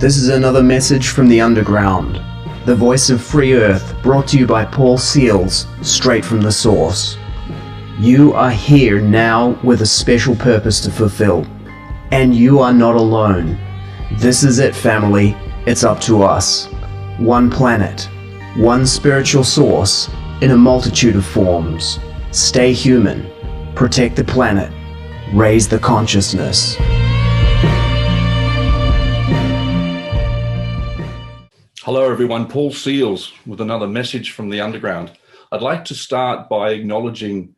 This is another message from the underground. The voice of Free Earth, brought to you by Paul Seils, straight from the source. You are here now with a special purpose to fulfill. And you are not alone. This is it, family. It's up to us. One planet, one spiritual source, in a multitude of forms. Stay human, protect the planet, raise the consciousness. Hello everyone, Paul Seils with another message from the underground. I'd like to start by acknowledging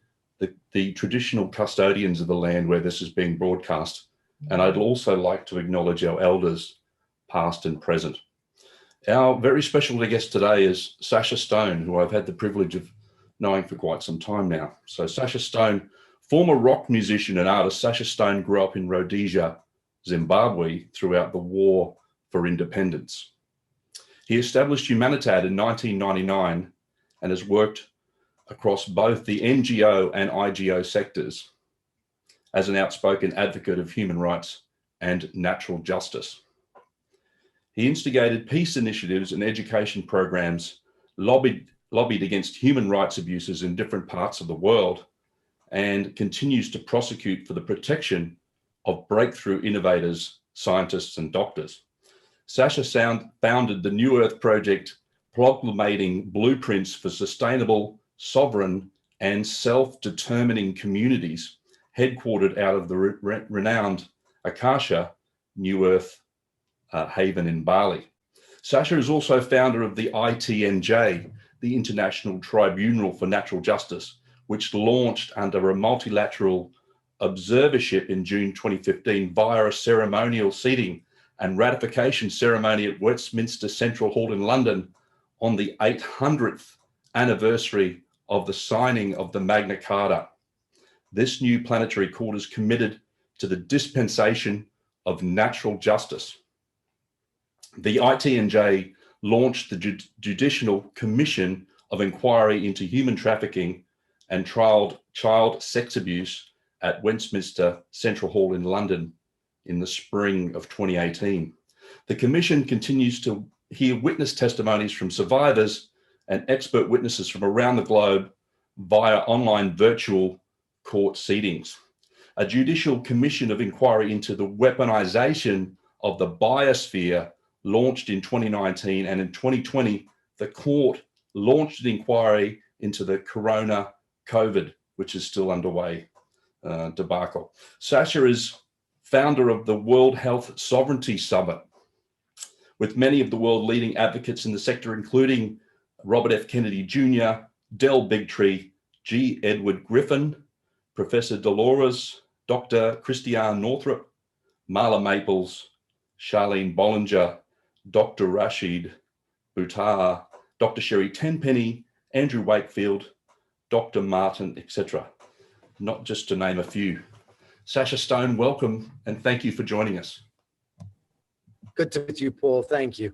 the traditional custodians of the land where this is being broadcast, and I'd also like to acknowledge our elders, past and present. Our very special guest today is Sasha Stone, who I've had the privilege of knowing for quite some time now. So Sasha Stone, former rock musician and artist, Sasha Stone grew up in Rhodesia, Zimbabwe, throughout the war for independence. He established Humanitad in 1999 and has worked across both the NGO and IGO sectors as an outspoken advocate of human rights and natural justice. He instigated peace initiatives and education programs, lobbied against human rights abuses in different parts of the world, and continues to prosecute for the protection of breakthrough innovators, scientists, and doctors. Sasha founded the New Earth Project, proclamating blueprints for sustainable, sovereign, and self-determining communities, headquartered out of the renowned Akasha New Earth haven in Bali. Sasha is also founder of the ITNJ, the International Tribunal for Natural Justice, which launched under a multilateral observership in June 2015 via a ceremonial seating and ratification ceremony at Westminster Central Hall in London on the 800th anniversary of the signing of the Magna Carta. This new planetary court is committed to the dispensation of natural justice. The ITNJ launched the Judicial Commission of Inquiry into Human Trafficking and Child Sex Abuse at Westminster Central Hall in London in the spring of 2018. The Commission continues to hear witness testimonies from survivors and expert witnesses from around the globe via online virtual court seatings. A Judicial Commission of Inquiry into the weaponization of the biosphere launched in 2019, and in 2020, the court launched an inquiry into the corona COVID, which is still underway, debacle. Sasha is founder of the World Health Sovereignty Summit, with many of the world leading advocates in the sector, including Robert F. Kennedy Jr., Del Bigtree, G. Edward Griffin, Professor Dolores, Dr. Christiane Northrup, Marla Maples, Charlene Bollinger, Dr. Rashid Buttar, Dr. Sherry Tenpenny, Andrew Wakefield, Dr. Martin, etc. Not just to name a few. Sasha Stone, welcome, and thank you for joining us. Good to meet you, Paul. Thank you.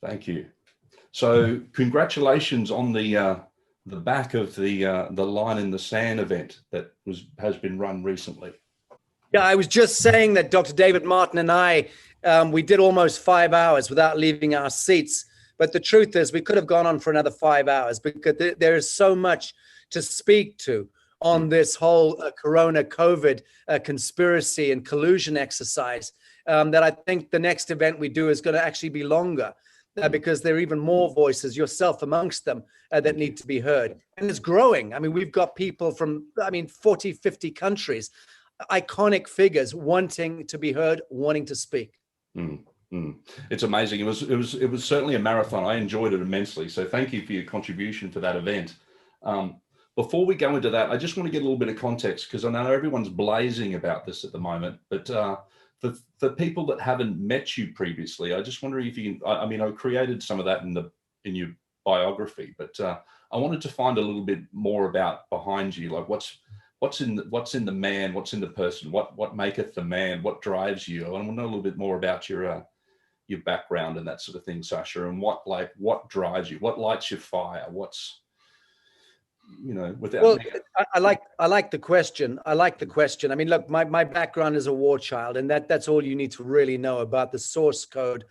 Thank you. So, congratulations on the back of the Line in the Sand event that has been run recently. Yeah, I was just saying that Dr. David Martin and I, we did almost 5 hours without leaving our seats. But the truth is, we could have gone on for another 5 hours because there is so much to speak to on this whole corona COVID conspiracy and collusion exercise that I think the next event we do is going to actually be longer because there are even more voices, yourself amongst them, that need to be heard. And it's growing. I mean, we've got people from, 40, 50 countries, iconic figures wanting to be heard, wanting to speak. It's amazing. It was certainly a marathon. I enjoyed it immensely. So thank you for your contribution to that event. Before we go into that, I just want to get a little bit of context because I know everyone's blazing about this at the moment. But for people that haven't met you previously, I just wonder if you can. I created some of that in your biography, but I wanted to find a little bit more about behind you, like what's in the man, what's in the person, what maketh the man, what drives you. I want to know a little bit more about your background and that sort of thing, Sasha, and what drives you, what lights your fire, you know, without Well, me. I like the question. I like the question. I mean, look, my background is a war child, and that's all you need to really know about the source code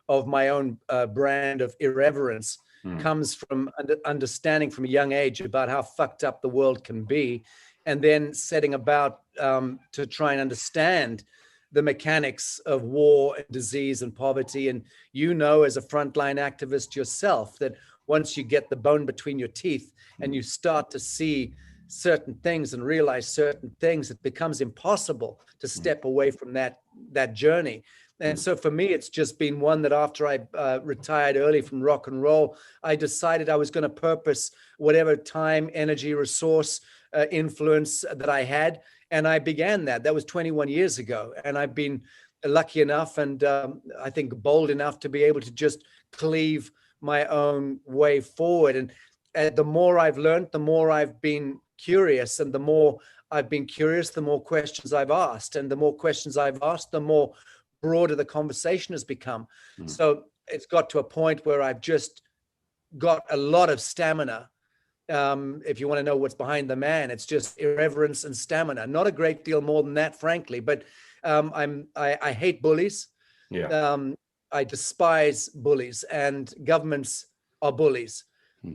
of my own brand of irreverence. Comes from understanding from a young age about how fucked up the world can be, and then setting about to try and understand the mechanics of war and disease and poverty. And you know, as a frontline activist yourself, that once you get the bone between your teeth and you start to see certain things and realize certain things, it becomes impossible to step away from that journey. And so for me, it's just been one that after I retired early from rock and roll, I decided I was going to purpose whatever time, energy, resource, influence that I had. And I began that. That was 21 years ago. And I've been lucky enough and I think bold enough to be able to just cleave my own way forward. And the more I've learned, the more I've been curious. And the more I've been curious, the more questions I've asked. And the more questions I've asked, the more broader the conversation has become. So it's got to a point where I've just got a lot of stamina. If you want to know what's behind the man, it's just irreverence and stamina. Not a great deal more than that, frankly. But I hate bullies. Yeah. I despise bullies, and governments are bullies,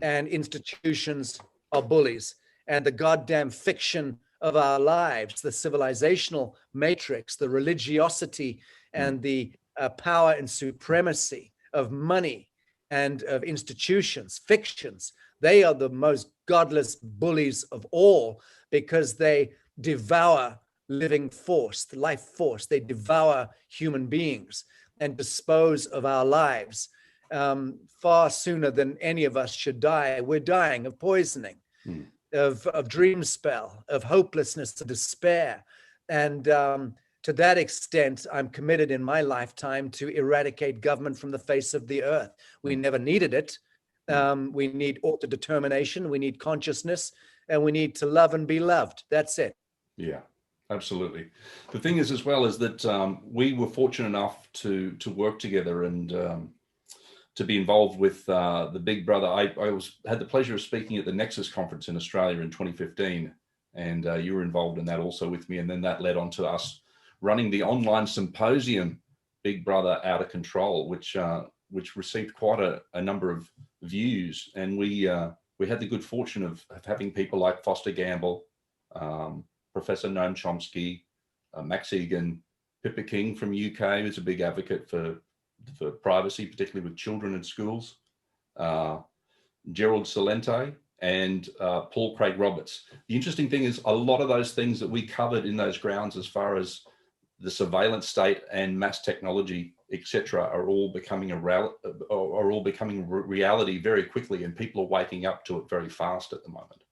and institutions are bullies, and the goddamn fiction of our lives, the civilizational matrix, the religiosity, and the power and supremacy of money and of institutions, fictions. They are the most godless bullies of all because they devour living force, the life force. They devour human beings and dispose of our lives far sooner than any of us should die. We're dying of poisoning, of dream spell, of hopelessness, of despair. And to that extent, I'm committed in my lifetime to eradicate government from the face of the earth. We never needed it. We need autodetermination, we need consciousness, and we need to love and be loved. That's it. Yeah, absolutely. The thing is, as well, is that we were fortunate enough to work together and to be involved with the Big Brother. I had the pleasure of speaking at the Nexus conference in Australia in 2015, and you were involved in that also with me. And then that led on to us running the online symposium, Big Brother Out of Control, which received quite a number of views. And we had the good fortune of having people like Foster Gamble, Professor Noam Chomsky, Max Egan, Pippa King from UK, who's a big advocate for privacy, particularly with children in schools, Gerald Celente, and Paul Craig Roberts. The interesting thing is a lot of those things that we covered in those grounds as far as the surveillance state and mass technology, etc., are all becoming reality very quickly, and people are waking up to it very fast at the moment.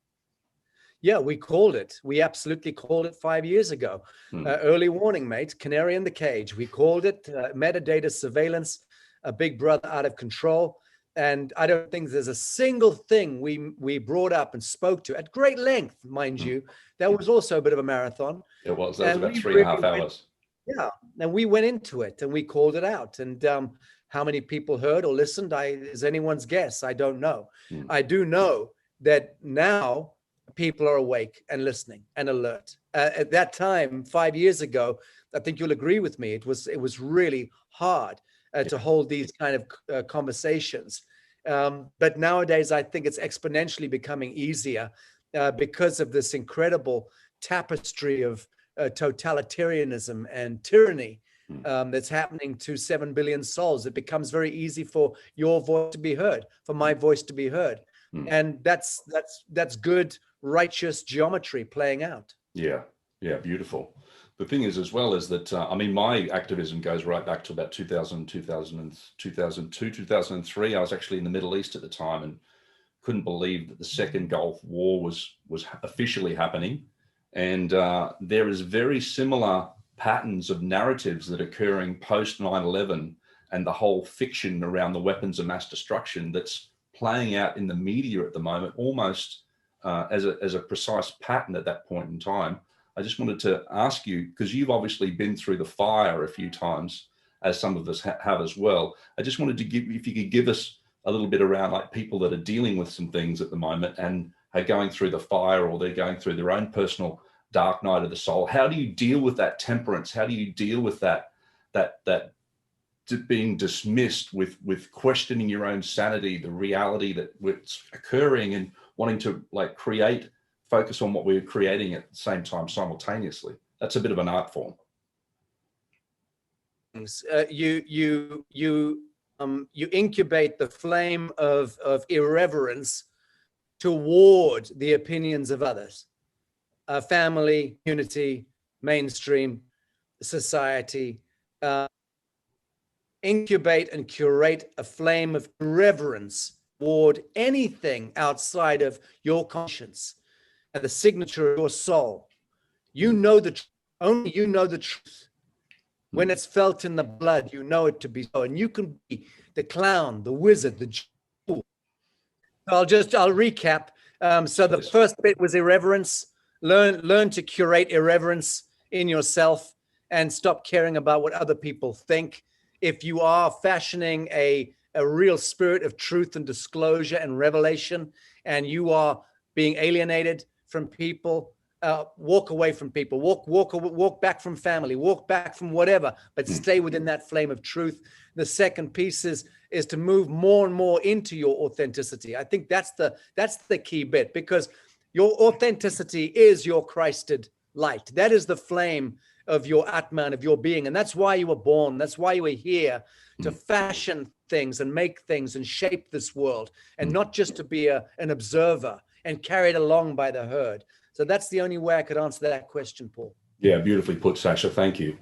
Yeah, we called it. We absolutely called it 5 years ago. Early warning, mate. Canary in the cage. We called it metadata surveillance, a Big Brother out of control. And I don't think there's a single thing we brought up and spoke to at great length, mind you. That was also a bit of a marathon. It was. That was about 3.5 hours. Yeah, and we went into it and we called it out. And how many people heard or listened is anyone's guess. I don't know. I do know that now people are awake and listening and alert. At that time, 5 years ago, I think you'll agree with me, it was really hard to hold these kind of conversations. But nowadays, I think it's exponentially becoming easier because of this incredible tapestry of totalitarianism and tyranny that's happening to 7 billion souls. It becomes very easy for your voice to be heard, for my voice to be heard. And that's good, righteous geometry playing out. Yeah, beautiful. The thing is, as well, is that, I mean, my activism goes right back to about 2002, 2003. I was actually in the Middle East at the time and couldn't believe that the second Gulf War was officially happening. And there is very similar patterns of narratives that are occurring post 9/11 and the whole fiction around the weapons of mass destruction that's playing out in the media at the moment, almost as a precise pattern at that point in time. I just wanted to ask you, because you've obviously been through the fire a few times, as some of us have as well. I just wanted to if you could give us a little bit around like people that are dealing with some things at the moment and are going through the fire, or they're going through their own personal dark night of the soul. How do you deal with that temperance? How do you deal with that being dismissed with questioning your own sanity, the reality that what's occurring, and wanting to like focus on what we're creating at the same time simultaneously? That's a bit of an art form. You incubate the flame of irreverence toward the opinions of others, family, community, mainstream, society. Incubate and curate a flame of irreverence toward anything outside of your conscience and the signature of your soul. You know only you know the truth. When it's felt in the blood, you know it to be so. And you can be the clown, the wizard, the jewel. I'll recap. So the first bit was irreverence. Learn to curate irreverence in yourself and stop caring about what other people think. If you are fashioning a real spirit of truth and disclosure and revelation, and you are being alienated from people, walk away from people, walk back from family, walk back from whatever, but stay within that flame of truth. The second piece is to move more and more into your authenticity. I think that's the key bit, because your authenticity is your Christed light. That is the flame of your Atman, of your being. And that's why you were born. That's why you were here, to fashion things and make things and shape this world, and not just to be an observer and carried along by the herd. So that's the only way I could answer that question, Paul. Yeah, beautifully put, Sasha. Thank you.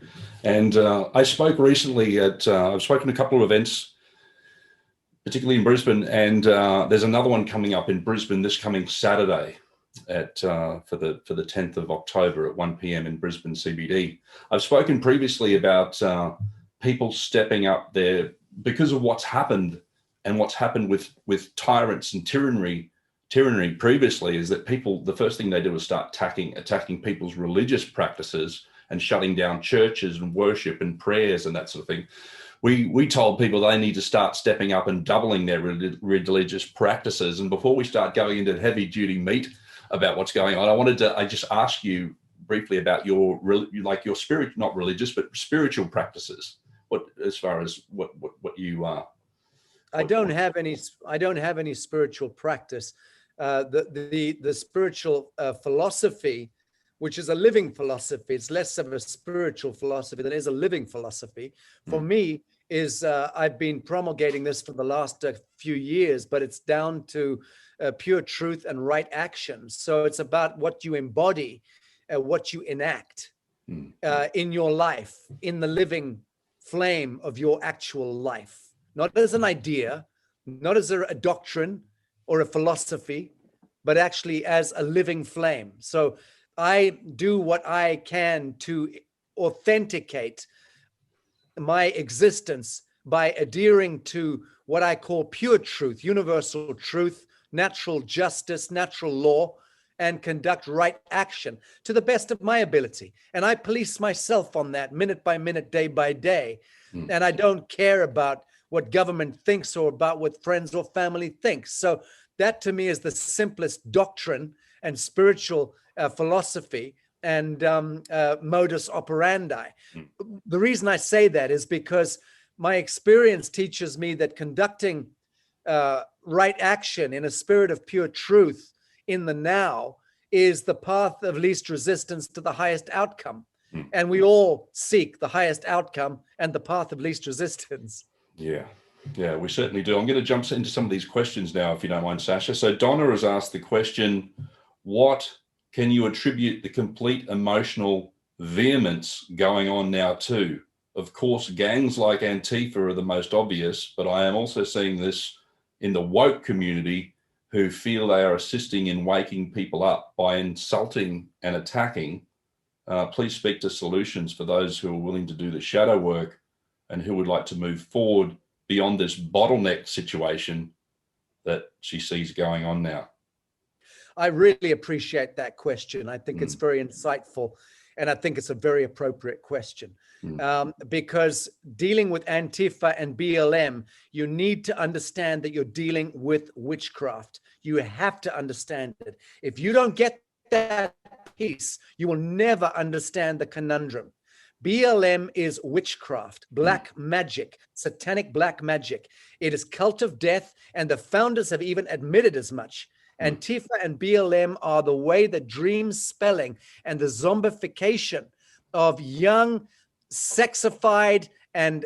And I spoke recently I've spoken at a couple of events, particularly in Brisbane, and there's another one coming up in Brisbane this coming Saturday for the 10th of October at 1 p.m. in Brisbane CBD. I've spoken previously about people stepping up there because of what's happened, and what's happened with tyrants and tyranny previously, is that people, the first thing they do is start attacking people's religious practices and shutting down churches and worship and prayers and that sort of thing. We told people they need to start stepping up and doubling their religious practices. And before we start going into heavy duty meat about what's going on, I just ask you briefly about your spirit, not religious, but spiritual practices. As far as what you are. I don't have any spiritual practice. The spiritual philosophy, which is a living philosophy, it's less of a spiritual philosophy than it is a living philosophy. For me, is I've been promulgating this for the last few years, but it's down to pure truth and right action. So it's about what you embody, what you enact in your life, in the living flame of your actual life, not as an idea, not as a doctrine or a philosophy, but actually as a living flame. So I do what I can to authenticate my existence by adhering to what I call pure truth, universal truth, natural justice, natural law, and conduct right action to the best of my ability. And I police myself on that minute by minute, day by day. And I don't care about what government thinks or about what friends or family thinks. So that to me is the simplest doctrine and spiritual philosophy and modus operandi. The reason I say that is because my experience teaches me that conducting right action in a spirit of pure truth in the now is the path of least resistance to the highest outcome. And we all seek the highest outcome and the path of least resistance. Yeah, we certainly do. I'm going to jump into some of these questions now, if you don't mind, Sasha. So Donna has asked the question, what can you attribute the complete emotional vehemence going on now to? Of course, gangs like Antifa are the most obvious, but I am also seeing this in the woke community, who feel they are assisting in waking people up by insulting and attacking. Please speak to solutions for those who are willing to do the shadow work and who would like to move forward beyond this bottleneck situation that she sees going on now. I really appreciate that question. I think it's very insightful. And I think it's a very appropriate question. Mm. Because dealing with Antifa and BLM, you need to understand that you're dealing with witchcraft. You have to understand it. If you don't get that piece, you will never understand the conundrum. BLM is witchcraft, black magic, satanic black magic. It is cult of death, and the founders have even admitted as much. Antifa and BLM are the way that dream spelling and the zombification of young, sexified, and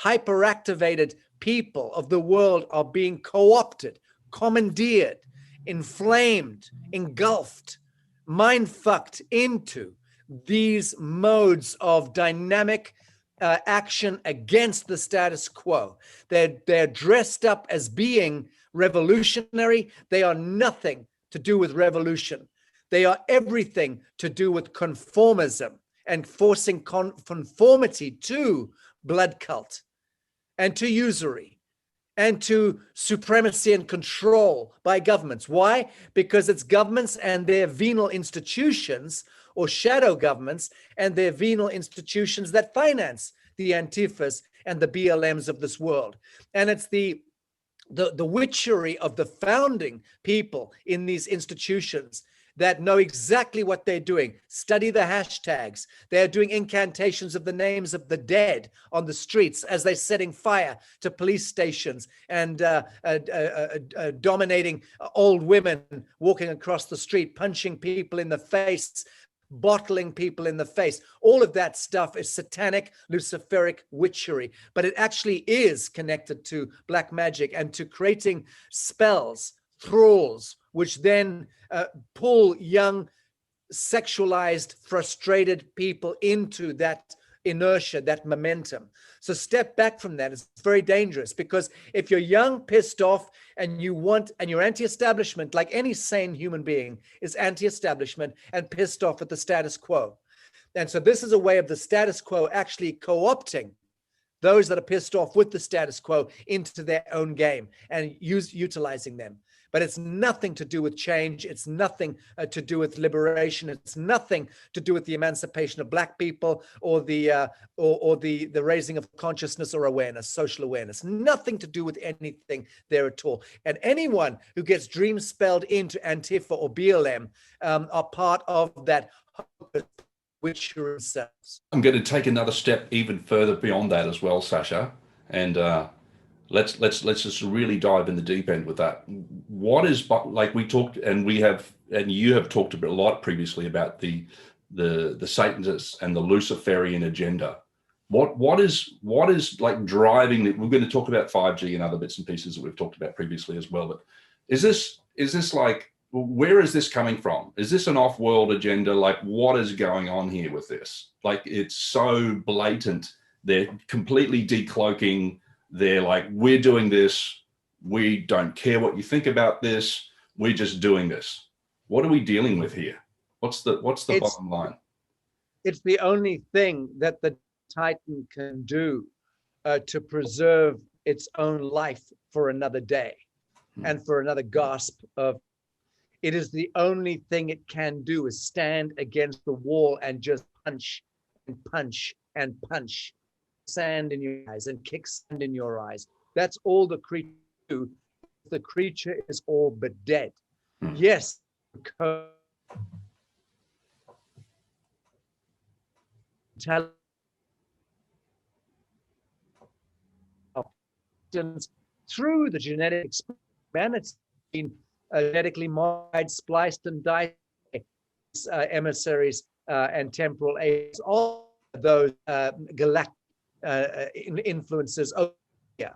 hyperactivated people of the world are being co-opted, commandeered, inflamed, engulfed, mind-fucked into these modes of dynamic action against the status quo. They're dressed up as being revolutionary. They are nothing to do with revolution. They are everything to do with conformism and forcing conformity to blood cult and to usury and to supremacy and control by governments. Why? Because it's governments and their venal institutions, or shadow governments and their venal institutions, that finance the Antifas and the BLMs of this world. And it's the witchery of the founding people in these institutions that know exactly what they're doing. Study the hashtags. They're doing incantations of the names of the dead on the streets as they're setting fire to police stations and dominating old women walking across the street, punching people in the face, bottling people in the face. All of that stuff is satanic, luciferic witchery, but it actually is connected to black magic and to creating spells, thralls, which then pull young, sexualized, frustrated people into that inertia, that momentum. So step back from that. It's very dangerous, because if you're young, pissed off, and you're anti-establishment, like any sane human being is anti-establishment and pissed off at the status quo. And so this is a way of the status quo actually co-opting those that are pissed off with the status quo into their own game and utilizing them. But it's nothing to do with change. It's nothing to do with liberation. It's nothing to do with the emancipation of black people or the raising of consciousness or awareness, social awareness. Nothing to do with anything there at all. And anyone who gets dream spelled into Antifa or BLM are part of that witchery themselves. I'm going to take another step even further beyond that as well, Sasha, and let's just really dive in the deep end with that. What is, like we talked, and you have talked a lot previously about the Satanists and the Luciferian agenda. What is like driving it? We're going to talk about 5G and other bits and pieces that we've talked about previously as well. But is this like, where is this coming from? Is this an off-world agenda? Like, what is going on here with this? Like, it's so blatant. They're completely decloaking. They're like, we're doing this. We don't care what you think about this. We're just doing this. What are we dealing with here? What's the bottom line? It's the only thing that the Titan can do to preserve its own life for another day and for another gasp of. It is the only thing it can do, is stand against the wall and just punch and punch and punch. Sand in your eyes and kick sand in your eyes. That's all the creature do. The creature is all but dead. Yes. Through the genetic experiment, genetically modified, spliced and diced emissaries and temporal aids, all of those galactic influences. Oh, yeah.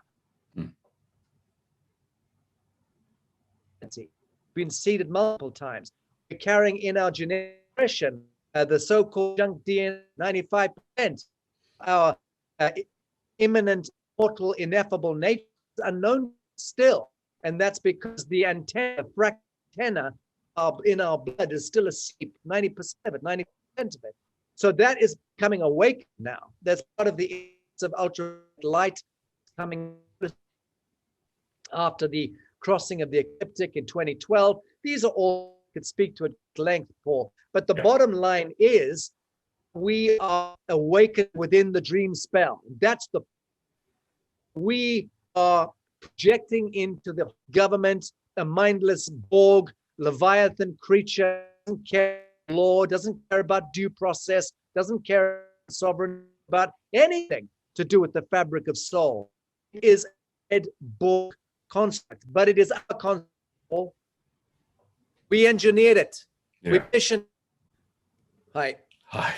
Been seeded multiple times. We're carrying in our genetic expression the so-called junk DNA, 95%. Our imminent, mortal, ineffable nature is unknown still. And that's because the antenna in our blood is still asleep, 90% of it, 90% of it. So that is coming awake now. That's part of the of ultraviolet light coming after the crossing of the ecliptic in 2012. These are all could speak to at length, Paul. But the bottom line is we are awakened within the dream spell. We are projecting into the government a mindless Borg, Leviathan creature, doesn't care about law, doesn't care about due process, doesn't care about sovereignty, about anything to do with the fabric of soul. It is a Borg construct, but it is our construct. We engineered it. Yeah. We mission. Hi. Hi.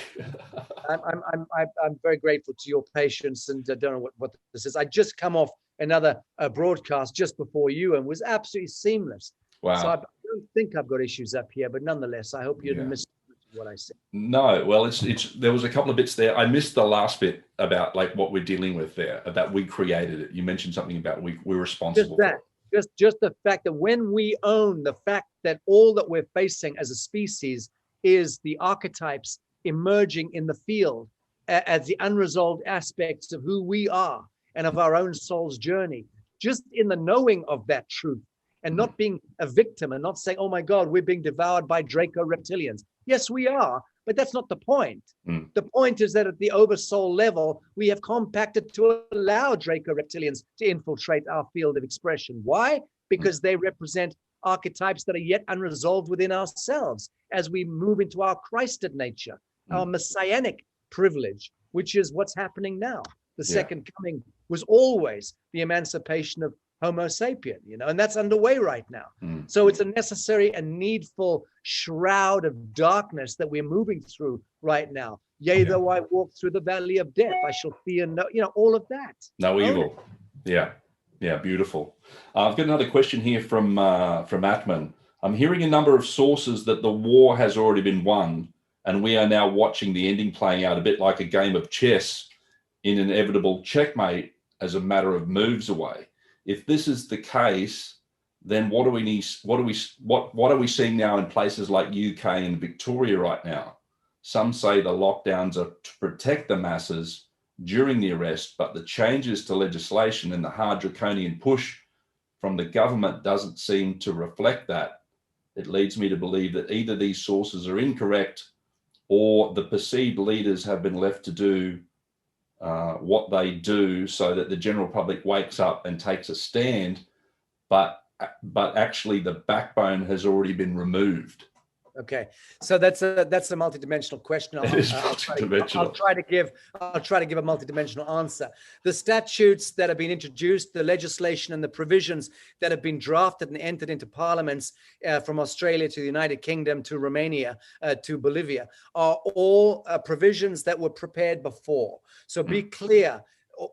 I'm very grateful to your patience, and I don't know what this is. I just come off another broadcast just before you and was absolutely seamless. Wow. So I don't think I've got issues up here, but nonetheless, I hope you didn't miss what I said. No, well, it's there was a couple of bits there. I missed the last bit about like what we're dealing with there, about we created it. You mentioned something about we're responsible for it. Just the fact that when we own the fact that all that we're facing as a species is the archetypes emerging in the field as the unresolved aspects of who we are and of our own soul's journey, just in the knowing of that truth and not being a victim and not saying, oh my God, we're being devoured by Draco reptilians. Yes, we are, but that's not the point. The point is that at the oversoul level, we have compacted to allow Draco reptilians to infiltrate our field of expression. Why? Because they represent archetypes that are yet unresolved within ourselves as we move into our Christed nature, our messianic privilege, which is what's happening now. The second coming was always the emancipation of Homo sapien, and that's underway right now. So it's a necessary and needful shroud of darkness that we're moving through right now. Yea, though I walk through the valley of death, I shall fear no, all of that. No evil. Yeah, beautiful. I've got another question here from Atman. I'm hearing a number of sources that the war has already been won, and we are now watching the ending playing out a bit like a game of chess in inevitable checkmate as a matter of moves away. If this is the case, then what are we seeing now in places like UK and Victoria right now? Some say the lockdowns are to protect the masses during the arrest, but the changes to legislation and the hard draconian push from the government doesn't seem to reflect that. It leads me to believe that either these sources are incorrect or the perceived leaders have been left to do what they do so that the general public wakes up and takes a stand, but actually the backbone has already been removed. Okay, so that's a multidimensional question. I'll try to give a multidimensional answer. The statutes that have been introduced, the legislation and the provisions that have been drafted and entered into parliaments from Australia to the United Kingdom to Romania to Bolivia are all provisions that were prepared before. So be clear.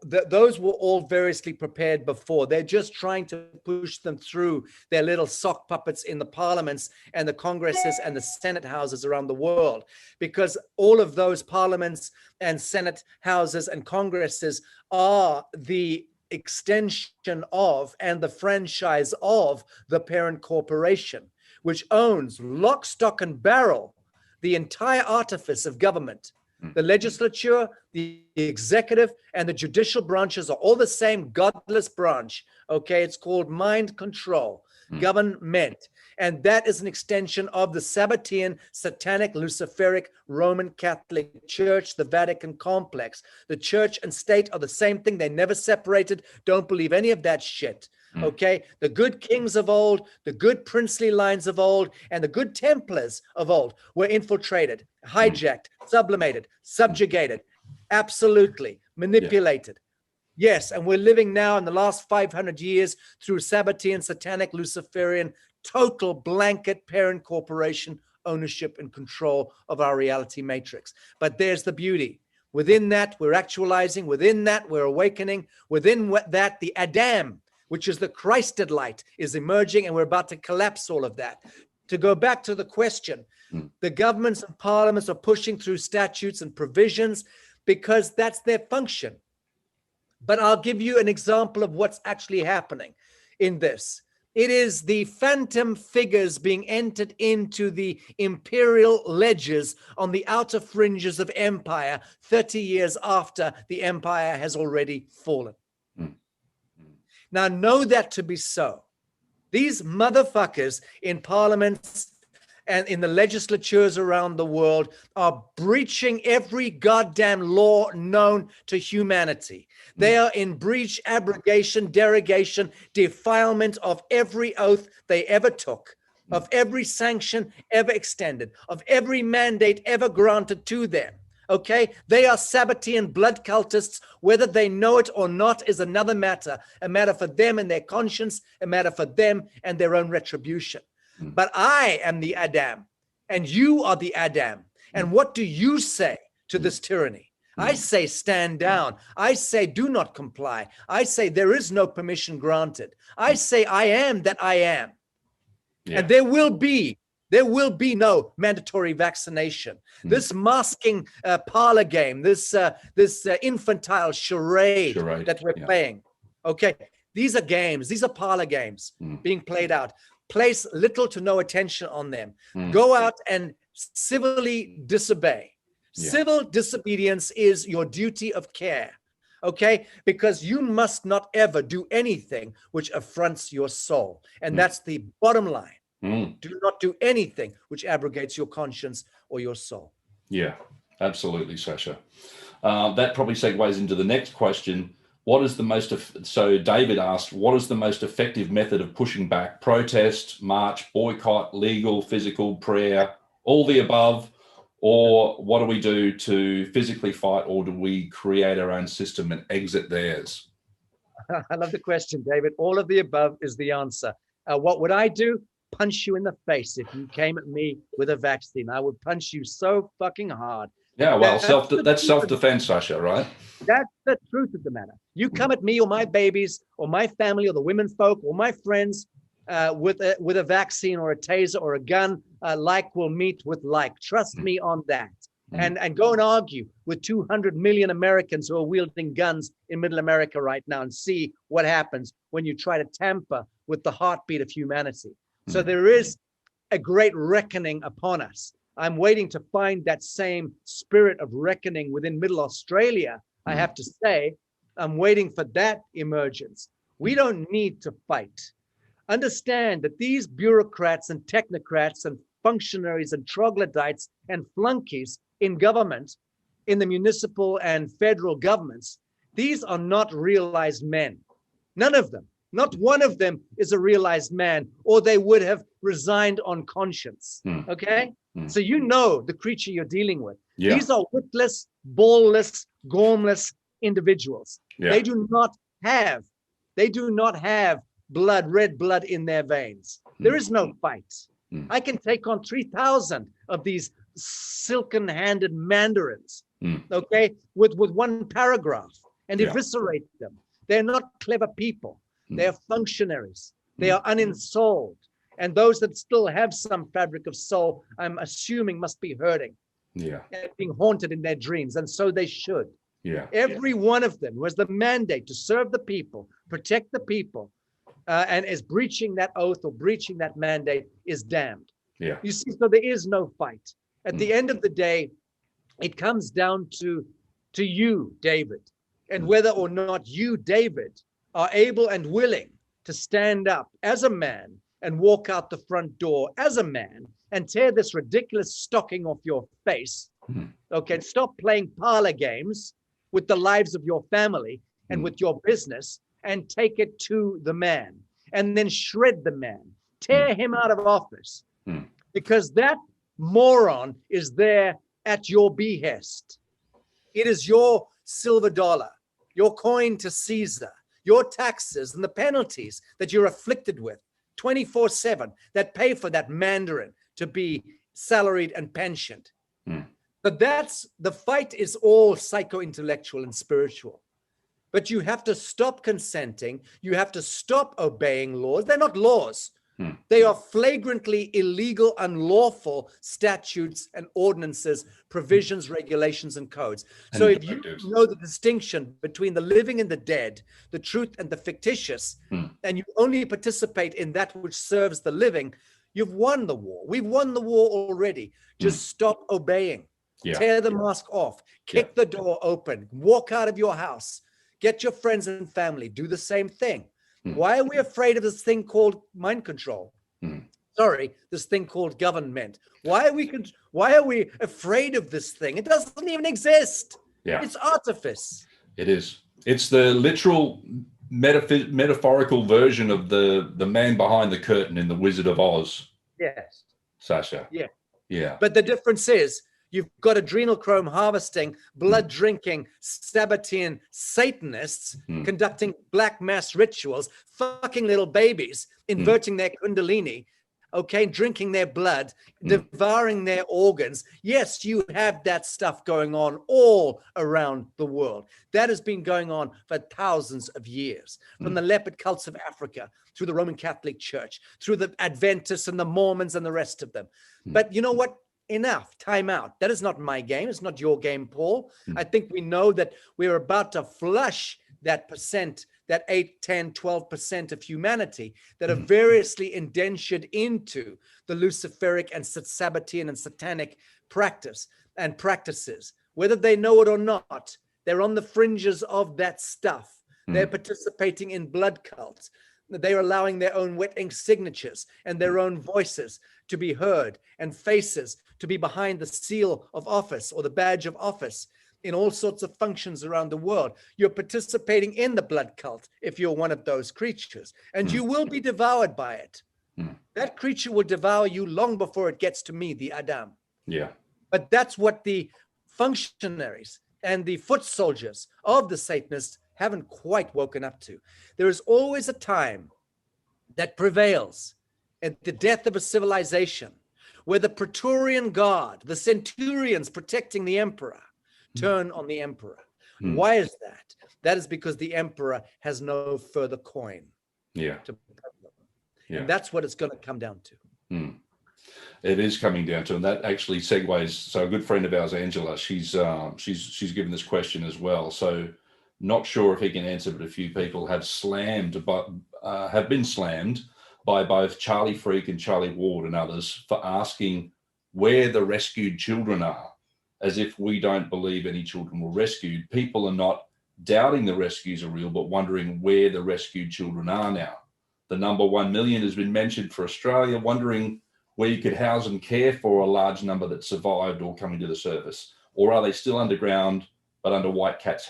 Those were all variously prepared before. They're just trying to push them through their little sock puppets in the parliaments and the congresses and the senate houses around the world, because all of those parliaments and senate houses and congresses are the extension of and the franchise of the parent corporation, which owns lock, stock, and barrel the entire artifice of government. The legislature, the executive, and the judicial branches are all the same godless branch. Okay, it's called mind control, government. And that is an extension of the Sabbatean, satanic, Luciferic, Roman Catholic Church, the Vatican complex. The church and state are the same thing. They never separated. Don't believe any of that shit. Okay, the good kings of old, the good princely lines of old, and the good Templars of old were infiltrated, hijacked, sublimated, subjugated, absolutely manipulated. Yes, and we're living now in the last 500 years through Sabbatean, satanic, Luciferian, total blanket parent corporation ownership and control of our reality matrix. But there's the beauty. Within that, we're actualizing. Within that, we're awakening. Within that, the Adam, which is the Christed light, is emerging, and we're about to collapse all of that. To go back to the question, the governments and parliaments are pushing through statutes and provisions because that's their function. But I'll give you an example of what's actually happening in this. It is the phantom figures being entered into the imperial ledgers on the outer fringes of empire 30 years after the empire has already fallen. Now, know that to be so. These motherfuckers in parliaments and in the legislatures around the world are breaching every goddamn law known to humanity. They are in breach, abrogation, derogation, defilement of every oath they ever took, of every sanction ever extended, of every mandate ever granted to them. Okay, they are Sabbatean blood cultists. Whether they know it or not is another matter, a matter for them and their conscience, a matter for them and their own retribution. But I am the Adam, and you are the Adam. And what do you say to this tyranny? I say stand down. I say do not comply. I say there is no permission granted. I say I am that I am. Yeah. And there will be no mandatory vaccination. This masking parlor game, this infantile charade that we're playing. Okay, these are games. These are parlor games being played out. Place little to no attention on them. Go out and civilly disobey. Civil disobedience is your duty of care. Okay, because you must not ever do anything which affronts your soul, and that's the bottom line. Do not do anything which abrogates your conscience or your soul. Yeah, absolutely, Sasha. That probably segues into the next question. What is the most, so David asked, what is the most effective method of pushing back? Protest, march, boycott, legal, physical, prayer, all the above? Or what do we do to physically fight, or do we create our own system and exit theirs? I love the question, David. All of the above is the answer. What would I do? Punch you in the face if you came at me with a vaccine. I would punch you so fucking hard. Yeah, well, that's self-defense, Sasha, right? That's the truth of the matter. You come at me or my babies or my family or the women folk or my friends with a vaccine or a taser or a gun, like will meet with like. Trust me on that. And go and argue with 200 million Americans who are wielding guns in middle America right now and see what happens when you try to tamper with the heartbeat of humanity. So there is a great reckoning upon us. I'm waiting to find that same spirit of reckoning within Middle Australia. I have to say, I'm waiting for that emergence. We don't need to fight. Understand that these bureaucrats and technocrats and functionaries and troglodytes and flunkies in government, in the municipal and federal governments, these are not realized men. None of them. Not one of them is a realized man, or they would have resigned on conscience. Okay? So you know the creature you're dealing with. Yeah. These are witless, ballless, gormless individuals. Yeah. They do not have blood, red blood in their veins. There is no fight. I can take on 3,000 of these silken-handed mandarins, okay, with one paragraph and eviscerate them. They're not clever people. They are functionaries. They are unensouled. And those that still have some fabric of soul, I'm assuming must be hurting. Yeah. And being haunted in their dreams. And so they should. Yeah. Every one of them who has the mandate to serve the people, protect the people, and is breaching that oath or breaching that mandate is damned. Yeah. You see, so there is no fight. At the end of the day, it comes down to you, David, and whether or not you, David, are able and willing to stand up as a man and walk out the front door as a man and tear this ridiculous stocking off your face. Okay, stop playing parlor games with the lives of your family and with your business, and take it to the man and then shred the man, tear him out of office, because that moron is there at your behest. It is your silver dollar, your coin to Caesar, your taxes and the penalties that you're afflicted with 24/7 that pay for that mandarin to be salaried and pensioned. But that's the fight is all psycho-intellectual and spiritual. But you have to stop consenting. You have to stop obeying laws. They're not laws. They are flagrantly illegal, unlawful statutes and ordinances, provisions, regulations, and codes. So if you know the distinction between the living and the dead, the truth and the fictitious, and you only participate in that which serves the living, you've won the war. We've won the war already. Just stop obeying. Yeah. Tear the mask off. Kick the door open. Walk out of your house. Get your friends and family. Do the same thing. Why are we afraid of this thing called mind control? So sorry, this thing called government. Why are we afraid of this thing? It doesn't even exist. Yeah. It's artifice. It is. It's the literal metaphorical version of the man behind the curtain in The Wizard of Oz. Yes. Sasha. Yeah. Yeah. But the difference is you've got adrenochrome harvesting, blood drinking, Sabbatean Satanists conducting black mass rituals, fucking little babies, inverting their kundalini, okay, drinking their blood, devouring their organs. Yes, you have that stuff going on all around the world. That has been going on for thousands of years, from the leopard cults of Africa, through the Roman Catholic Church, through the Adventists and the Mormons and the rest of them. But you know what? Enough. Time out. That is not my game. It's not your game, Paul. I think we know that we're about to flush that percent, that 8, 10, 12% of humanity that are variously indentured into the Luciferic and Sabbatean and satanic practice and practices. Whether they know it or not, they're on the fringes of that stuff. They're participating in blood cults. They are allowing their own wet ink signatures and their own voices to be heard and faces to be behind the seal of office or the badge of office in all sorts of functions around the world. You're participating in the blood cult if you're one of those creatures, and you will be devoured by it. That creature will devour you long before it gets to me, the Adam. Yeah. But that's what the functionaries and the foot soldiers of the Satanists haven't quite woken up to. There is always a time that prevails at the death of a civilization where the Praetorian Guard, the centurions protecting the emperor, turn on the emperor. Why is that? That is because the emperor has no further coin. Yeah. And that's what it's going to come down to. It is coming down to, and that actually segues. So a good friend of ours, Angela, she's given this question as well. So not sure if he can answer, but a few people have been slammed by both Charlie Freak and Charlie Ward and others for asking where the rescued children are, as if we don't believe any children were rescued. People are not doubting the rescues are real, but wondering where the rescued children are now. The number 1 million has been mentioned for Australia, wondering where you could house and care for a large number that survived or coming to the surface. Or are they still underground, but under White Hat's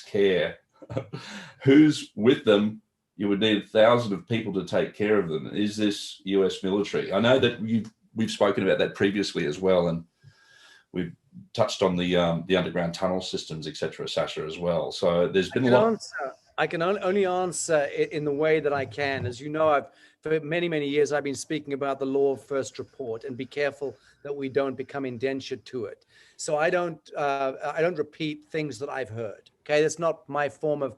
care? Who's with them? You would need 1,000 of people to take care of them. Is this US military? I know that we've spoken about that previously as well, and we've touched on the underground tunnel systems, etc., Sasha, as well. So there's been a lot. I can only answer in the way that I can. As you know, for many, many years, I've been speaking about the law of first report, and be careful that we don't become indentured to it. So I don't repeat things that I've heard. Okay, that's not my form of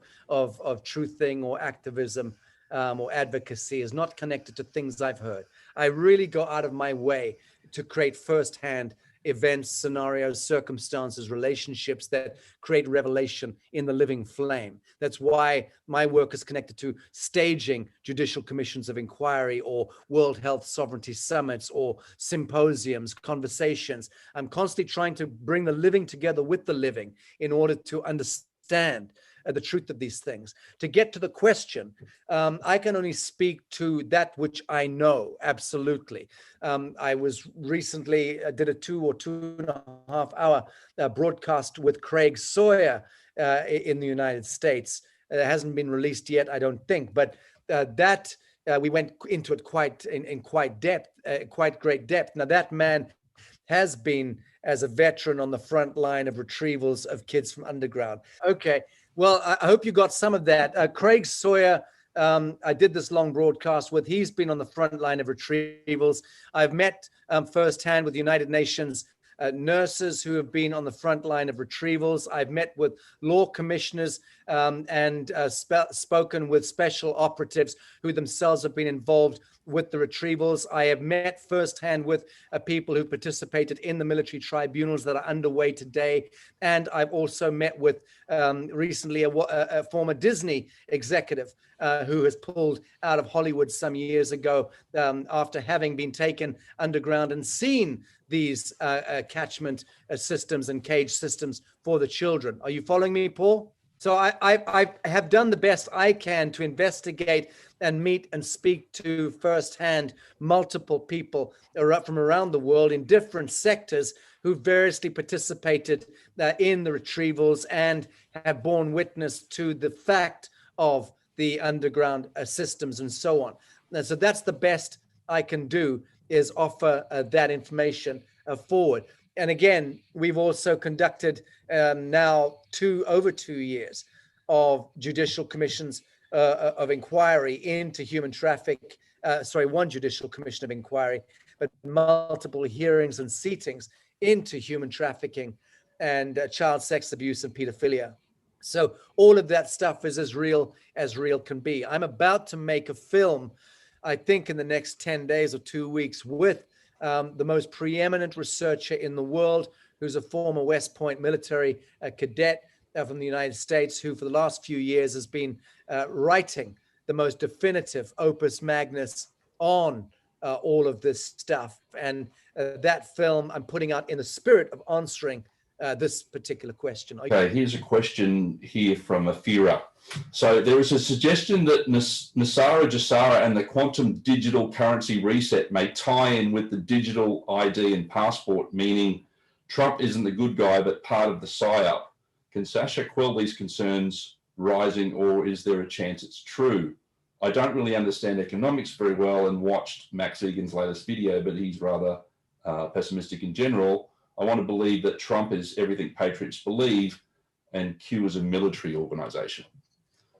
truthing or activism or advocacy. Is not connected to things I've heard. I really go out of my way to create firsthand events, scenarios, circumstances, relationships that create revelation in the living flame. That's why my work is connected to staging judicial commissions of inquiry or World Health Sovereignty summits or symposiums, conversations. I'm constantly trying to bring the living together with the living in order to understand the truth of these things. To get to the question, I can only speak to that which I know, absolutely. I was recently, did a 2 or 2.5 hour broadcast with Craig Sawyer in the United States. It hasn't been released yet, I don't think, but we went into it quite great depth. Now that man has been, as a veteran, on the front line of retrievals of kids from underground. Okay. Well, I hope you got some of that. Craig Sawyer, I did this long broadcast with. He's been on the front line of retrievals. I've met firsthand with the United Nations nurses who have been on the front line of retrievals. I've met with law commissioners and spoken with special operatives who themselves have been involved with the retrievals. I have met firsthand with people who participated in the military tribunals that are underway today. And I've also met with recently a former Disney executive who has pulled out of Hollywood some years ago after having been taken underground and seen these catchment systems and cage systems for the children. Are you following me, Paul? So I have done the best I can to investigate and meet and speak to firsthand multiple people from around the world in different sectors who variously participated in the retrievals and have borne witness to the fact of the underground systems and so on. And so that's the best I can do, is offer that information forward. And again, we've also conducted now over 2 years of judicial commissions of inquiry into human traffic. One judicial commission of inquiry, but multiple hearings and seatings into human trafficking and child sex abuse and pedophilia. So all of that stuff is as real can be. I'm about to make a film, I think in the next 10 days or 2 weeks, with the most preeminent researcher in the world, who's a former West Point military cadet from the United States, who for the last few years has been writing the most definitive opus magnus on all of this stuff. And that film I'm putting out in the spirit of answering this particular question. Okay, here's a question here from Afira. So there is a suggestion that Nasara Jasara and the quantum digital currency reset may tie in with the digital ID and passport, meaning Trump isn't the good guy, but part of the psi-op. Can Sasha quell these concerns rising, or is there a chance it's true? I don't really understand economics very well and watched Max Egan's latest video, but he's rather pessimistic in general. I want to believe that Trump is everything patriots believe and Q is a military organization.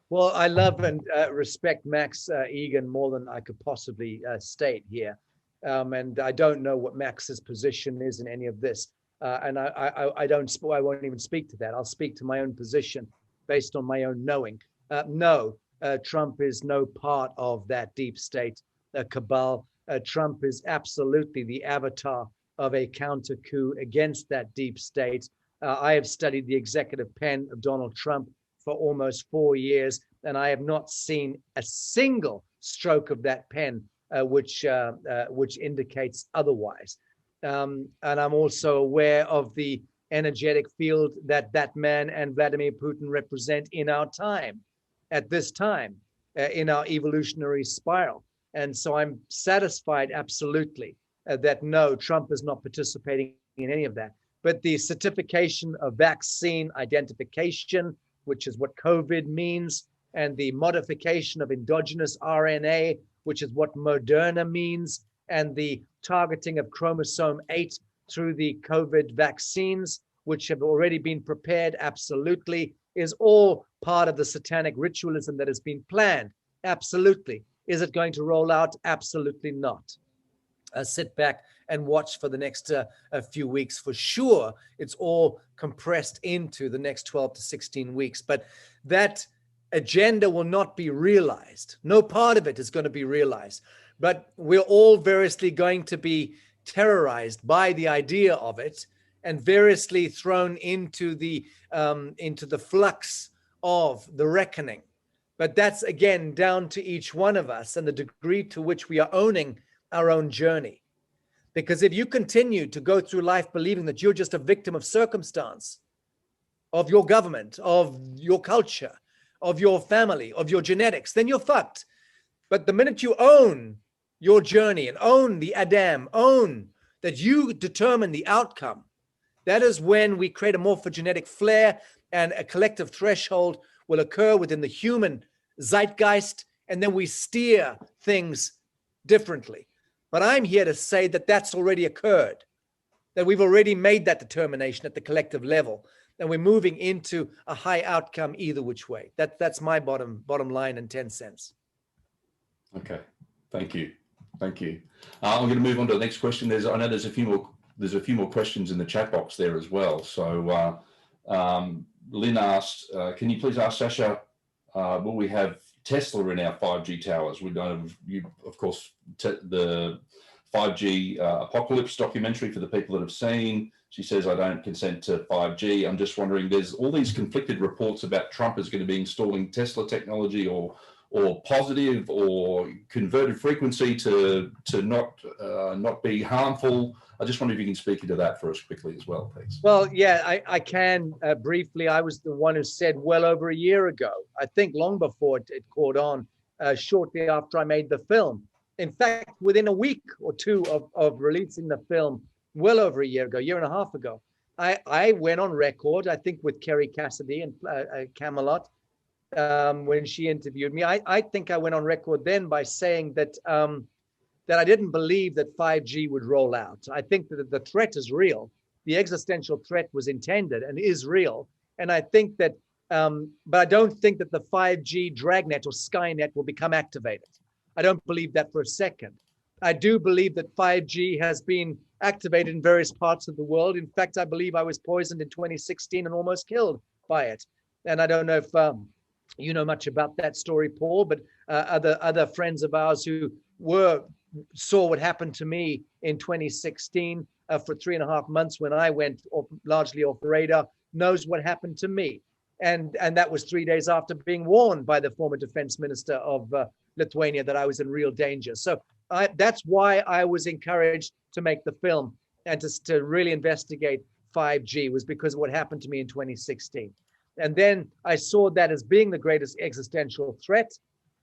Well, I love and respect Max Egan more than I could possibly state here. And I don't know what Max's position is in any of this. And I won't even speak to that. I'll speak to my own position based on my own knowing. No, Trump is no part of that deep state cabal. Trump is absolutely the avatar of a counter coup against that deep state. I have studied the executive pen of Donald Trump for almost 4 years, and I have not seen a single stroke of that pen which indicates otherwise. And I'm also aware of the energetic field that that man and Vladimir Putin represent in our time, at this time, in our evolutionary spiral. And so I'm satisfied absolutely that no, Trump is not participating in any of that. But the certification of vaccine identification, which is what COVID means, and the modification of endogenous RNA, which is what Moderna means, and the targeting of chromosome 8 through the COVID vaccines, which have already been prepared, absolutely, is all part of the satanic ritualism that has been planned. Absolutely. Is it going to roll out? Absolutely not. Sit back and watch for the next a few weeks. For sure, it's all compressed into the next 12 to 16 weeks. But that agenda will not be realized. No part of it is going to be realized. But we're all variously going to be terrorized by the idea of it and variously thrown into the flux of the reckoning. But that's, again, down to each one of us and the degree to which we are owning our own journey. Because if you continue to go through life believing that you're just a victim of circumstance, of your government, of your culture, of your family, of your genetics, then you're fucked. But the minute you own your journey and own the Adam, own that you determine the outcome, that is when we create a morphogenetic flare and a collective threshold will occur within the human zeitgeist, and then we steer things differently. But I'm here to say that that's already occurred, that we've already made that determination at the collective level, and we're moving into a high outcome either which way. That's my bottom line in 10 cents. Okay, thank you. I'm going to move on to the next question. I know there's a few more questions in the chat box there as well. So Lynn asked, can you please ask Sasha, will we have Tesla in our 5G towers? We don't have, of course, the 5G apocalypse documentary for the people that have seen. She says, I don't consent to 5G. I'm just wondering, there's all these conflicted reports about Trump is going to be installing Tesla technology or positive or converted frequency to not be harmful? I just wonder if you can speak into that for us quickly as well, please. Well, yeah, I can briefly. I was the one who said well over a year ago, I think long before it caught on, shortly after I made the film. In fact, within a week or two of releasing the film, well over a year ago, year and a half ago, I went on record, I think with Kerry Cassidy and Camelot, when she interviewed me. I think I went on record then by saying that that I didn't believe that 5G would roll out. I think that the threat is real. The existential threat was intended and is real. And I think that, but I don't think that the 5G dragnet or Skynet will become activated. I don't believe that for a second. I do believe that 5G has been activated in various parts of the world. In fact, I believe I was poisoned in 2016 and almost killed by it. And I don't know if you know much about that story, Paul, but other friends of ours who saw what happened to me in 2016 for 3.5 months when I went largely off radar, knows what happened to me. And that was 3 days after being warned by the former defense minister of Lithuania that I was in real danger. So that's why I was encouraged to make the film and to really investigate 5G, was because of what happened to me in 2016. And then I saw that as being the greatest existential threat.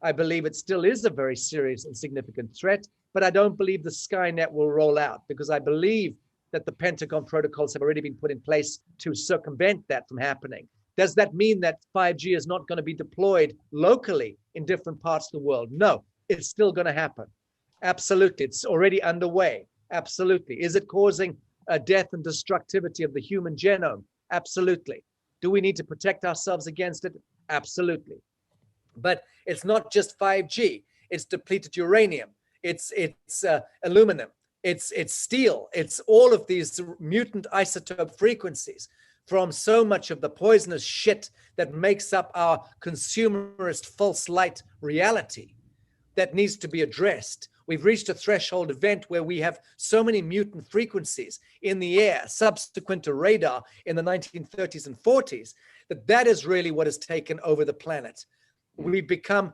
I believe it still is a very serious and significant threat, but I don't believe the Skynet will roll out, because I believe that the Pentagon protocols have already been put in place to circumvent that from happening. Does that mean that 5G is not going to be deployed locally in different parts of the world? No, it's still going to happen. Absolutely. It's already underway. Absolutely. Is it causing a death and destructivity of the human genome? Absolutely. Do we need to protect ourselves against it? Absolutely. But it's not just 5G. It's depleted uranium. It's aluminum. It's steel. It's all of these mutant isotope frequencies from so much of the poisonous shit that makes up our consumerist false light reality that needs to be addressed. We've reached a threshold event where we have so many mutant frequencies in the air subsequent to radar in the 1930s and 40s, that is really what has taken over the planet. We've become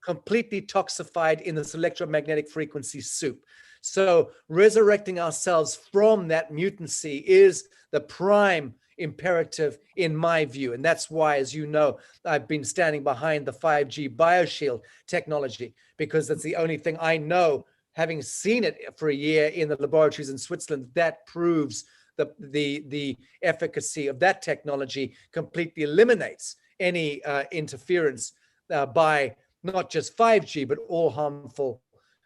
completely toxified in this electromagnetic frequency soup. So resurrecting ourselves from that mutancy is the prime imperative in my view. And that's why, as you know, I've been standing behind the 5G bioshield technology, because that's the only thing I know, having seen it for a year in the laboratories in Switzerland, that proves the efficacy of that technology completely eliminates any interference by not just 5G, but all harmful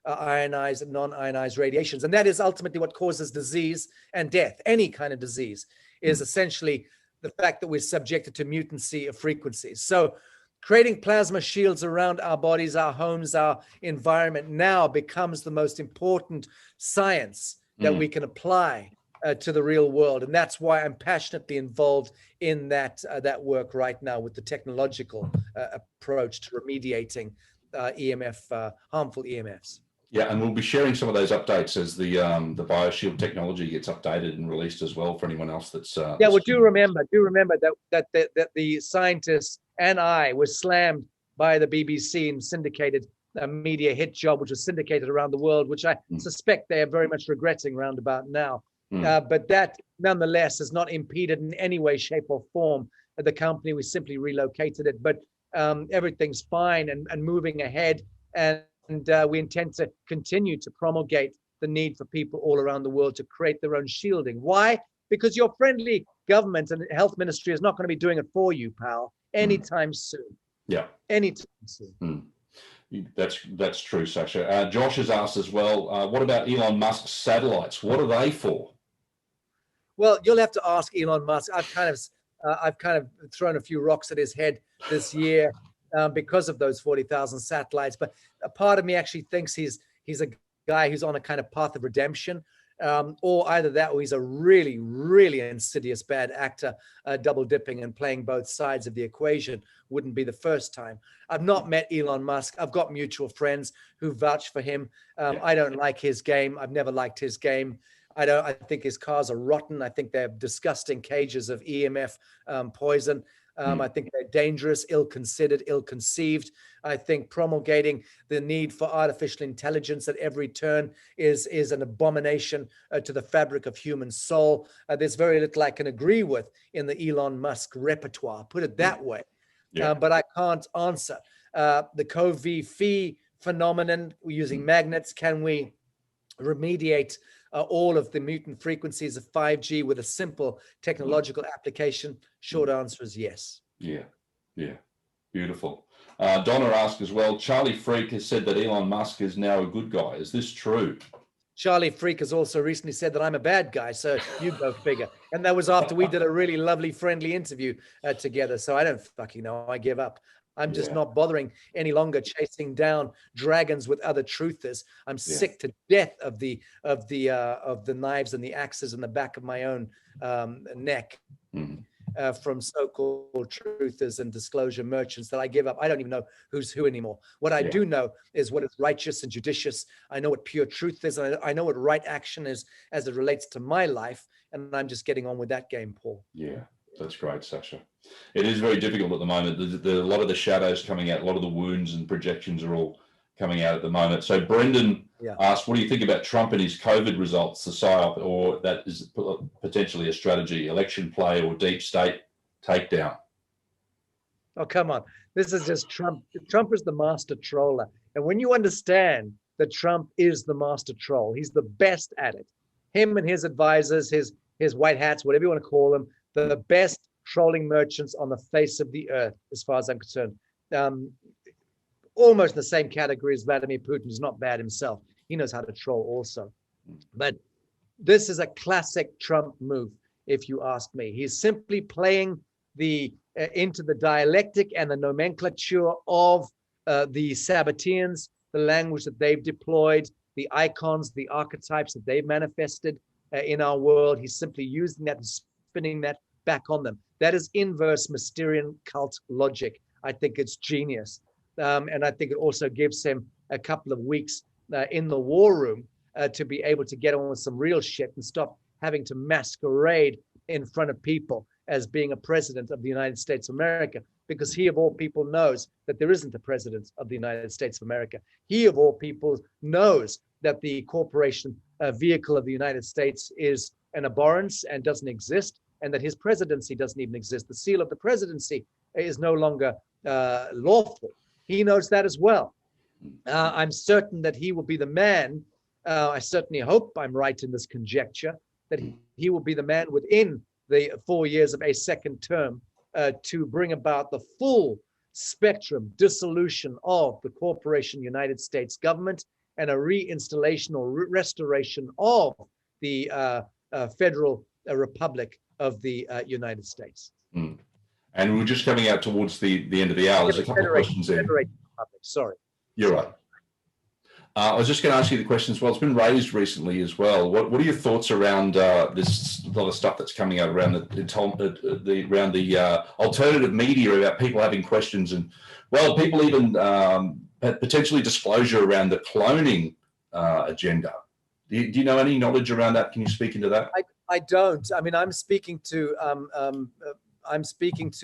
ionized and non-ionized radiations. And that is ultimately what causes disease and death. Any kind of disease is essentially the fact that we're subjected to mutancy of frequencies. So creating plasma shields around our bodies, our homes, our environment now becomes the most important science that we can apply to the real world. And that's why I'm passionately involved in that work right now with the technological approach to remediating harmful EMFs. Yeah, and we'll be sharing some of those updates as the BioShield technology gets updated and released as well for anyone else that's. Yeah, well, do remember that the scientists and I were slammed by the BBC and syndicated media hit job, which was syndicated around the world, which I suspect they are very much regretting roundabout now. But that nonetheless has not impeded in any way, shape, or form the company. We simply relocated it, but everything's fine and moving ahead. And we intend to continue to promulgate the need for people all around the world to create their own shielding. Why? Because your friendly government and health ministry is not going to be doing it for you, pal, anytime soon. Yeah. Anytime soon. That's true, Sasha. Josh has asked as well, what about Elon Musk's satellites? What are they for? Well, you'll have to ask Elon Musk. I've kind of thrown a few rocks at his head this year because of those 40,000 satellites. But a part of me actually thinks he's a guy who's on a kind of path of redemption, or either that or he's a really, really insidious bad actor, double dipping and playing both sides of the equation. Wouldn't be the first time. I've not met Elon Musk. I've got mutual friends who vouch for him. I don't like his game. I've never liked his game. I think his cars are rotten. I think they're disgusting cages of EMF poison. I think they're dangerous, ill-considered, ill-conceived. I think promulgating the need for artificial intelligence at every turn is an abomination to the fabric of human soul. There's very little I can agree with in the Elon Musk repertoire, put it that way. Yeah. But I can't answer. The COV-Phi phenomenon, using magnets, can we remediate all of the mutant frequencies of 5G with a simple technological application? Short answer is yes. Yeah, yeah, beautiful. Donna asked as well, Charlie Freak has said that Elon Musk is now a good guy. Is this true? Charlie Freak has also recently said that I'm a bad guy, so you go figure. And that was after we did a really lovely, friendly interview together. So I don't fucking know. I give up. I'm just not bothering any longer chasing down dragons with other truthers. I'm sick to death of the knives and the axes in the back of my own neck. From so-called truthers and disclosure merchants that I give up. I don't even know who's who anymore. What I do know is what is righteous and judicious. I know what pure truth is. And I know what right action is as it relates to my life. And I'm just getting on with that game, Paul. Yeah, that's great, Sasha. It is very difficult at the moment. A lot of the shadows coming out, a lot of the wounds and projections are all coming out at the moment. So Brendan asked, what do you think about Trump and his COVID results, the psi-op, or that is potentially a strategy, election play or deep state takedown? Oh, come on. This is just Trump. Trump is the master troller. And when you understand that Trump is the master troll, he's the best at it. Him and his advisors, his white hats, whatever you want to call them, the best trolling merchants on the face of the earth, as far as I'm concerned. Almost in the same category as Vladimir Putin, who's not bad himself. He knows how to troll also. But this is a classic Trump move, if you ask me. He's simply playing into the dialectic and the nomenclature of the Sabbateans, the language that they've deployed, the icons, the archetypes that they've manifested in our world. He's simply using that and spinning that back on them. That is inverse Mysterian cult logic. I think it's genius. And I think it also gives him a couple of weeks in the war room to be able to get on with some real shit and stop having to masquerade in front of people as being a president of the United States of America, because he of all people knows that there isn't a president of the United States of America. He of all people knows that the corporation vehicle of the United States is an abhorrence and doesn't exist, and that his presidency doesn't even exist. The seal of the presidency is no longer lawful. He knows that as well. I'm certain that he will be the man. I certainly hope I'm right in this conjecture, that he will be the man within the 4 years of a second term to bring about the full spectrum dissolution of the corporation United States government and a reinstallation or restoration of the federal republic of the United States. And we're just coming out towards the end of the hour. There's a couple of questions there. Sorry. You're right. I was just going to ask you the question as well. It's been raised recently as well. What are your thoughts around this lot of stuff that's coming out around the alternative media about people having questions and, well, people even potentially disclosure around the cloning agenda? Do you know any knowledge around that? Can you speak into that? I don't. I mean, I'm speaking to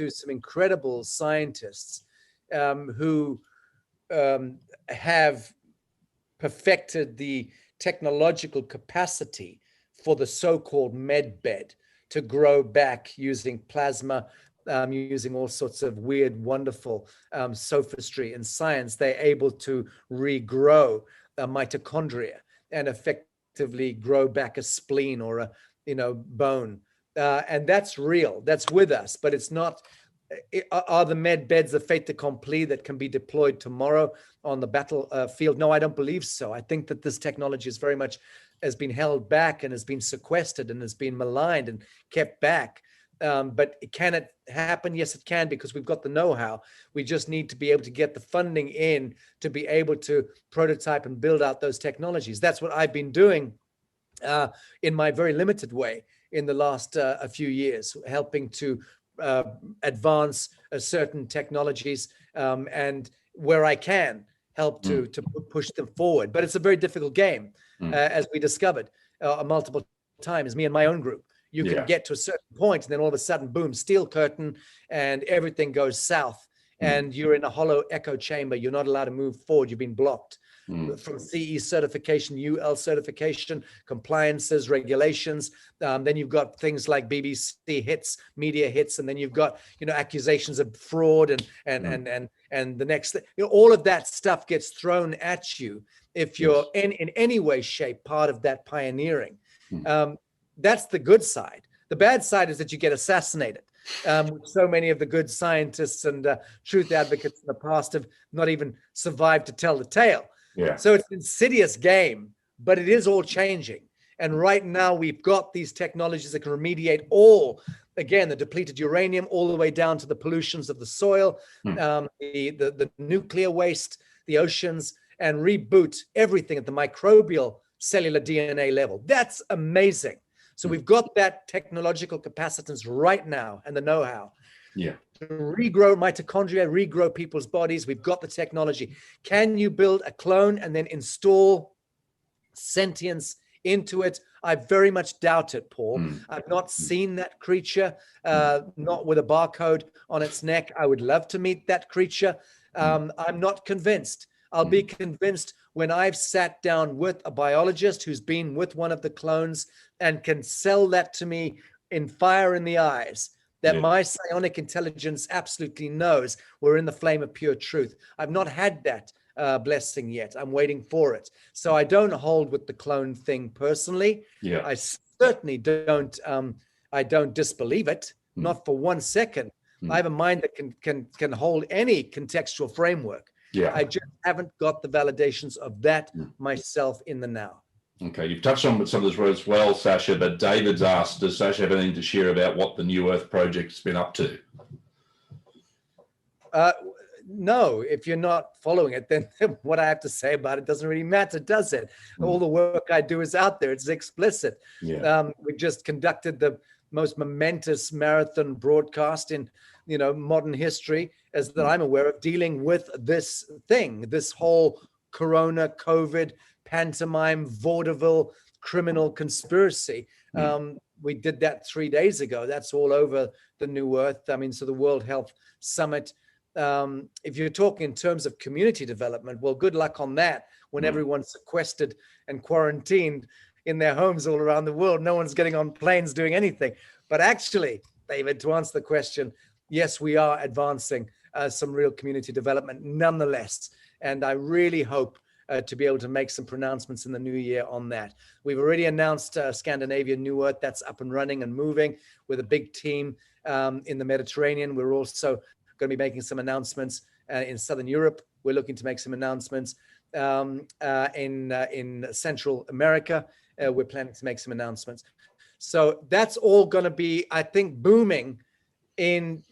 some incredible scientists who have perfected the technological capacity for the so-called med bed to grow back using plasma, using all sorts of weird, wonderful sophistry and science. They're able to regrow mitochondria and effectively grow back a spleen or a bone. And that's real. That's with us, but it's not. Are the med beds a fait accompli that can be deployed tomorrow on the battlefield? No, I don't believe so. I think that this technology is very much has been held back and has been sequestered and has been maligned and kept back. But can it happen? Yes, it can, because we've got the know-how. We just need to be able to get the funding in to be able to prototype and build out those technologies. That's what I've been doing in my very limited way in the last a few years, helping to advance certain technologies and where I can help to push them forward. But it's a very difficult game, as we discovered multiple times, me and my own group. You can get to a certain point, and then all of a sudden, boom, steel curtain, and everything goes south. And you're in a hollow echo chamber. You're not allowed to move forward. You've been blocked. From CE certification, UL certification, compliances, regulations. Then you've got things like BBC hits, media hits, and then you've got, you know, accusations of fraud and the next thing. You know, all of that stuff gets thrown at you if you're in any way, shape part of that pioneering. That's the good side. The bad side is that you get assassinated. So many of the good scientists and truth advocates in the past have not even survived to tell the tale. So it's an insidious game, but it is all changing. And right now we've got these technologies that can remediate all, again, the depleted uranium, all the way down to the pollutions of the soil, the nuclear waste, the oceans, and reboot everything at the microbial cellular DNA level. That's amazing. So we've got that technological capacitance right now and the know-how. To regrow mitochondria, regrow people's bodies. We've got the technology. Can you build a clone and then install sentience into it? I very much doubt it, Paul. I've not seen that creature, not with a barcode on its neck. I would love to meet that creature. I'm not convinced. I'll be convinced when I've sat down with a biologist who's been with one of the clones and can sell that to me in fire in the eyes, that my psionic intelligence absolutely knows we're in the flame of pure truth. I've not had that blessing yet. I'm waiting for it. So I don't hold with the clone thing personally. I certainly don't. I don't disbelieve it, not for 1 second. I have a mind that can hold any contextual framework. I just haven't got the validations of that myself in the now. Okay, you've touched on some of this as well, Sasha, but David's asked, does Sasha have anything to share about what the New Earth Project's been up to? No, if you're not following it, then what I have to say about it doesn't really matter, does it? All the work I do is out there. It's explicit. We just conducted the most momentous marathon broadcast in, you know, modern history, as that I'm aware of, dealing with this thing, this whole Corona, COVID, pantomime, vaudeville, criminal conspiracy. We did that 3 days ago. That's all over the New Earth. I mean, so the World Health Summit. If you're talking in terms of community development, well, good luck on that when everyone's sequestered and quarantined in their homes all around the world. No one's getting on planes doing anything. But actually, David, to answer the question, yes, we are advancing some real community development nonetheless. And I really hope to be able to make some pronouncements in the new year on that. We've already announced Scandinavia New Earth. That's up and running and moving with a big team in the Mediterranean. We're also going to be making some announcements in Southern Europe. We're looking to make some announcements in Central America. We're planning to make some announcements. So that's all going to be, I think, booming in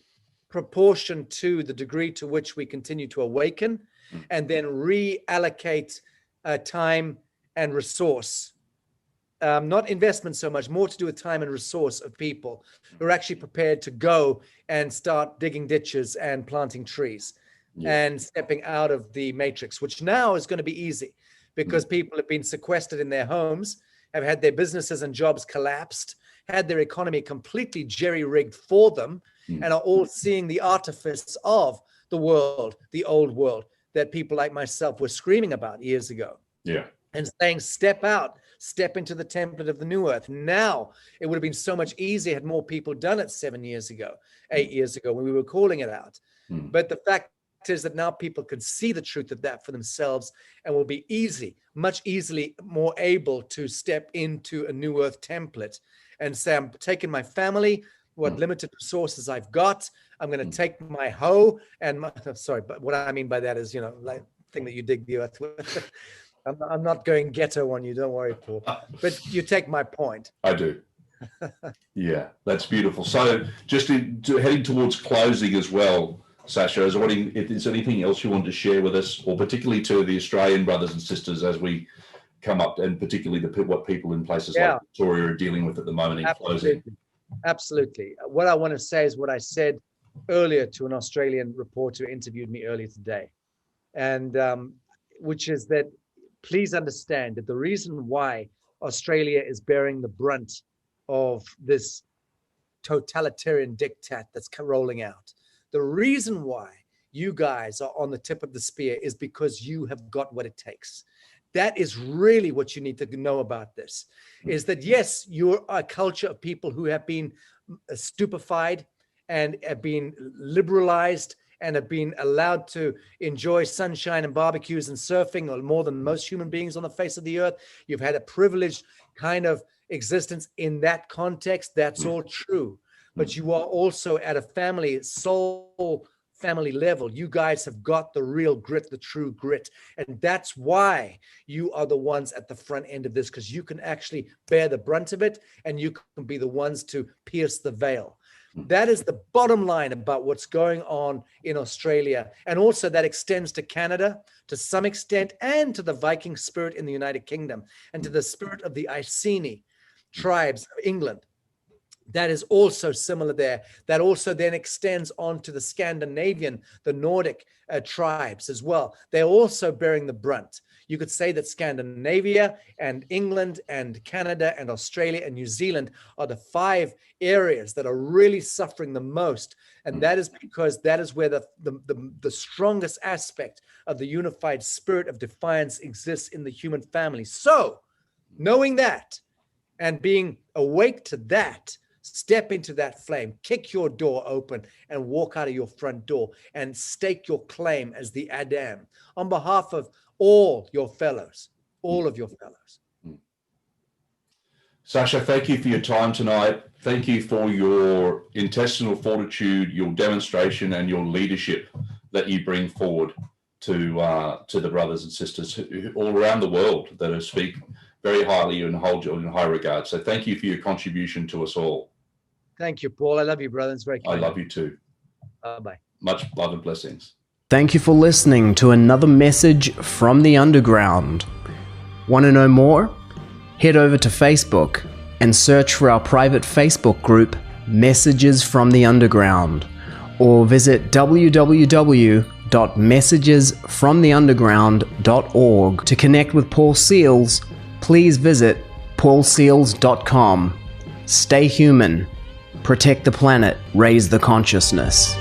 proportion to the degree to which we continue to awaken and then reallocate time and resource. Not investment so much, more to do with time and resource of people who are actually prepared to go and start digging ditches and planting trees and stepping out of the matrix, which now is going to be easy because people have been sequestered in their homes, have had their businesses and jobs collapsed, had their economy completely jerry-rigged for them, and are all seeing the artifice of the world, the old world, that people like myself were screaming about years ago. And saying, step out, step into the template of the new earth. Now, it would have been so much easier had more people done it 7 years ago, 8 years ago, when we were calling it out. But the fact is that now people can see the truth of that for themselves and will be much easily more able to step into a new earth template and say, I'm taking my family, what limited resources I've got, I'm going to take my hoe and but what I mean by that is, you know, like thing that you dig the earth with. I'm not going ghetto on you, don't worry, Paul. But you take my point. I do. Yeah, that's beautiful. So just heading towards closing as well, Sasha, is there anything else you want to share with us, or particularly to the Australian brothers and sisters as we come up, and particularly what people in places like Victoria are dealing with at the moment in closing? Absolutely. What I want to say is what I said earlier to an Australian reporter who interviewed me earlier today, and which is that please understand that the reason why Australia is bearing the brunt of this totalitarian diktat that's rolling out. The reason why you guys are on the tip of the spear is because you have got what it takes. That is really what you need to know about this, is that, yes, you're a culture of people who have been stupefied and have been liberalized and have been allowed to enjoy sunshine and barbecues and surfing or more than most human beings on the face of the earth. You've had a privileged kind of existence in that context. That's all true. But you are also at a soul family level. You guys have got the real grit, the true grit. And that's why you are the ones at the front end of this, because you can actually bear the brunt of it and you can be the ones to pierce the veil. That is the bottom line about what's going on in Australia. And also that extends to Canada to some extent, and to the Viking spirit in the United Kingdom, and to the spirit of the Iceni tribes of England. That is also similar there. That also then extends on to the Scandinavian, the Nordic tribes as well. They're also bearing the brunt. You could say that Scandinavia and England and Canada and Australia and New Zealand are the 5 areas that are really suffering the most. And that is because that is where the strongest aspect of the unified spirit of defiance exists in the human family. So, knowing that and being awake to that, step into that flame, kick your door open and walk out of your front door and stake your claim as the Adam on behalf of all your fellows, all of your fellows. Sasha, thank you for your time tonight. Thank you for your intestinal fortitude, your demonstration and your leadership that you bring forward to the brothers and sisters all around the world that speak very highly and hold you in high regard. So thank you for your contribution to us all. Thank you, Paul. I love you, brother. It's very kind. I love you too. Bye-bye. Much love and blessings. Thank you for listening to another message from the underground. Want to know more? Head over to Facebook and search for our private Facebook group, Messages from the Underground, or visit www.messagesfromtheunderground.org. To connect with Paul Seils, please visit paulseils.com. Stay human, protect the planet, raise the consciousness.